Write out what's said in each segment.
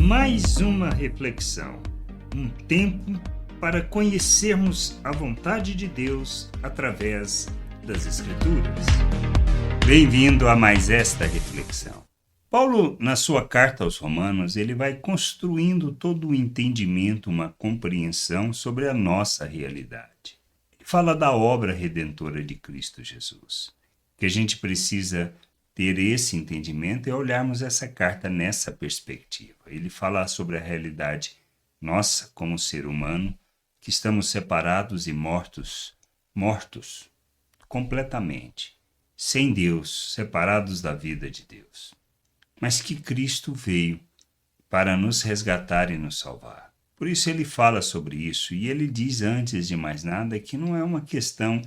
Mais uma reflexão, um tempo para conhecermos a vontade de Deus através das Escrituras. Bem-vindo a mais esta reflexão. Paulo, na sua carta aos Romanos, ele vai construindo todo o entendimento, uma compreensão sobre a nossa realidade. Ele fala da obra redentora de Cristo Jesus. O que a gente precisa ter esse entendimento é olharmos essa carta nessa perspectiva. Ele fala sobre a realidade nossa como ser humano, que estamos separados e mortos completamente, sem Deus, separados da vida de Deus. Mas que Cristo veio para nos resgatar e nos salvar. Por isso ele fala sobre isso e ele diz antes de mais nada que não é uma questão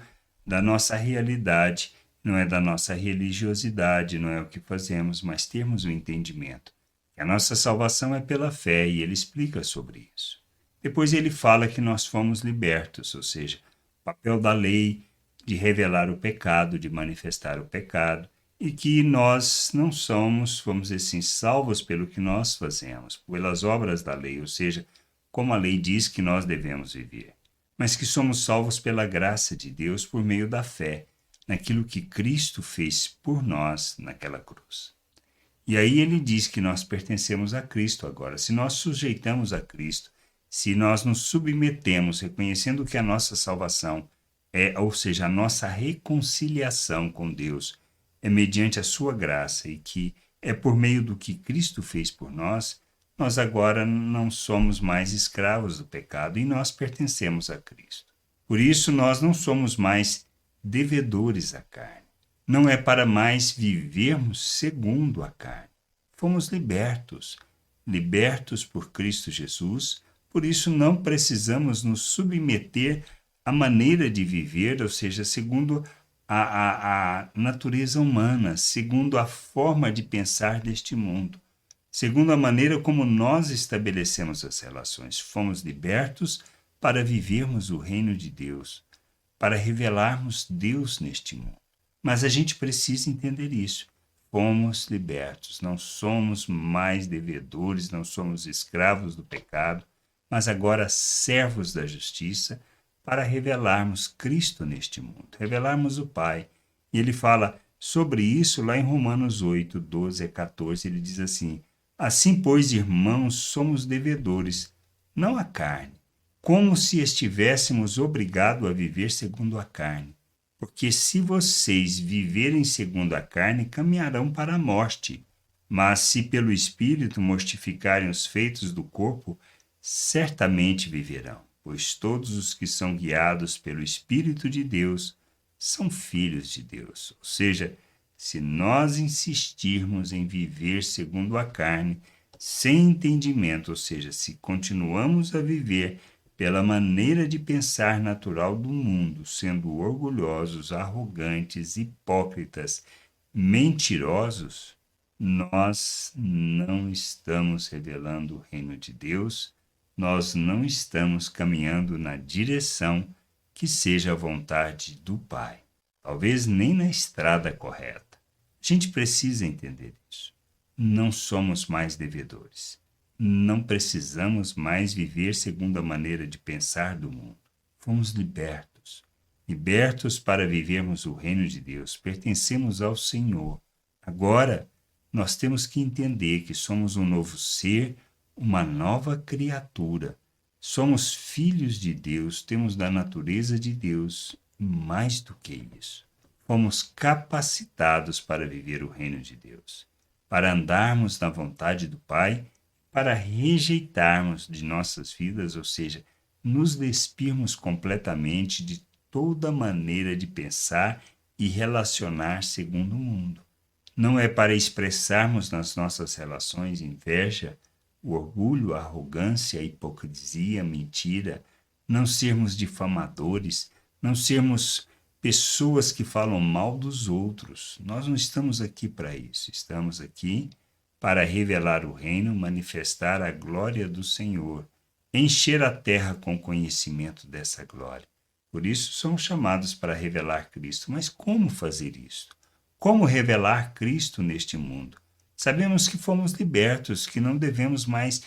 da nossa realidade, não é da nossa religiosidade, não é o que fazemos, mas termos o entendimento que a nossa salvação é pela fé, e ele explica sobre isso. Depois ele fala que nós fomos libertos, ou seja, o papel da lei de revelar o pecado, de manifestar o pecado, e que nós não somos, vamos dizer assim, salvos pelo que nós fazemos, pelas obras da lei, ou seja, como a lei diz que nós devemos viver, mas que somos salvos pela graça de Deus por meio da fé, naquilo que Cristo fez por nós naquela cruz. E aí ele diz que nós pertencemos a Cristo agora. Se nós sujeitamos a Cristo, se nós nos submetemos, reconhecendo que a nossa salvação é, ou seja, a nossa reconciliação com Deus é mediante a sua graça e que é por meio do que Cristo fez por nós, nós agora não somos mais escravos do pecado e nós pertencemos a Cristo. Por isso nós não somos mais devedores à carne. Não é para mais vivermos segundo a carne. Fomos libertos por Cristo Jesus, por isso não precisamos nos submeter à maneira de viver, ou seja, segundo a natureza humana, segundo a forma de pensar deste mundo, segundo a maneira como nós estabelecemos as relações. Fomos libertos para vivermos o reino de Deus, para revelarmos Deus neste mundo. Mas a gente precisa entender isso. Fomos libertos, não somos mais devedores, não somos escravos do pecado, mas agora servos da justiça para revelarmos Cristo neste mundo, revelarmos o Pai. E ele fala sobre isso lá em Romanos 8, 12 a 14, ele diz assim: assim, pois, irmãos, somos devedores, não à carne, como se estivéssemos obrigados a viver segundo a carne. Porque se vocês viverem segundo a carne, caminharão para a morte. Mas se pelo Espírito mortificarem os feitos do corpo, certamente viverão. Pois todos os que são guiados pelo Espírito de Deus são filhos de Deus. Ou seja, se nós insistirmos em viver segundo a carne, sem entendimento, ou seja, se continuamos a viver pela maneira de pensar natural do mundo, sendo orgulhosos, arrogantes, hipócritas, mentirosos, nós não estamos revelando o reino de Deus, nós não estamos caminhando na direção que seja a vontade do Pai. Talvez nem na estrada correta. A gente precisa entender isso. Não somos mais devedores. Não precisamos mais viver segundo a maneira de pensar do mundo. Fomos libertos para vivermos o reino de Deus. Pertencemos ao Senhor. Agora, nós temos que entender que somos um novo ser, uma nova criatura. Somos filhos de Deus, temos da natureza de Deus, e mais do que isso. Fomos capacitados para viver o reino de Deus, para andarmos na vontade do Pai, para rejeitarmos de nossas vidas, ou seja, nos despirmos completamente de toda maneira de pensar e relacionar segundo o mundo. Não é para expressarmos nas nossas relações inveja, o orgulho, a arrogância, a hipocrisia, a mentira, não sermos difamadores, não sermos pessoas que falam mal dos outros. Nós não estamos aqui para isso, estamos aqui para revelar o reino, manifestar a glória do Senhor, encher a terra com conhecimento dessa glória. Por isso somos chamados para revelar Cristo. Mas como fazer isso? Como revelar Cristo neste mundo? Sabemos que fomos libertos, que não devemos mais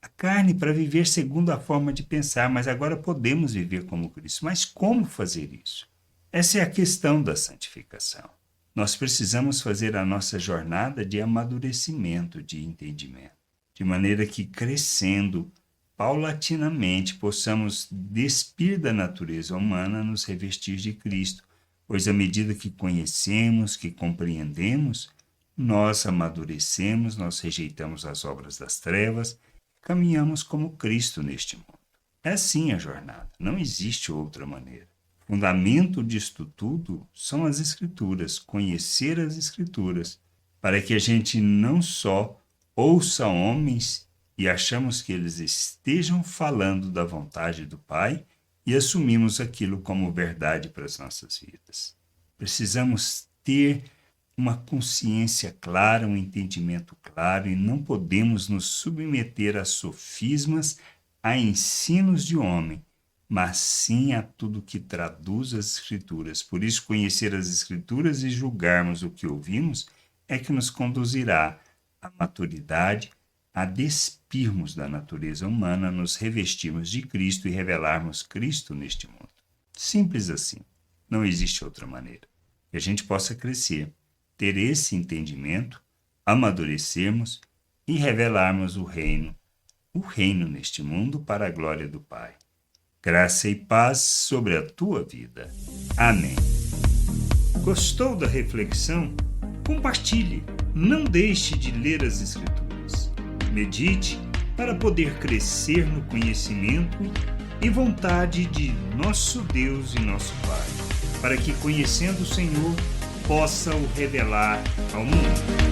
a carne para viver segundo a forma de pensar, mas agora podemos viver como Cristo. Mas como fazer isso? Essa é a questão da santificação. Nós precisamos fazer a nossa jornada de amadurecimento, de entendimento, de maneira que, crescendo paulatinamente, possamos despir da natureza humana, nos revestir de Cristo, pois à medida que conhecemos, que compreendemos, nós amadurecemos, nós rejeitamos as obras das trevas, caminhamos como Cristo neste mundo. É assim a jornada, não existe outra maneira. O fundamento disto tudo são as Escrituras, conhecer as Escrituras, para que a gente não só ouça homens e achamos que eles estejam falando da vontade do Pai e assumimos aquilo como verdade para as nossas vidas. Precisamos ter uma consciência clara, um entendimento claro, e não podemos nos submeter a sofismas, a ensinos de homem, mas sim a tudo que traduz as Escrituras. Por isso, conhecer as Escrituras e julgarmos o que ouvimos é que nos conduzirá à maturidade, a despirmos da natureza humana, nos revestirmos de Cristo e revelarmos Cristo neste mundo. Simples assim. Não existe outra maneira. Que a gente possa crescer, ter esse entendimento, amadurecermos e revelarmos o reino neste mundo para a glória do Pai. Graça e paz sobre a tua vida. Amém. Gostou da reflexão? Compartilhe. Não deixe de ler as Escrituras. Medite para poder crescer no conhecimento e vontade de nosso Deus e nosso Pai, para que, conhecendo o Senhor, possa o revelar ao mundo.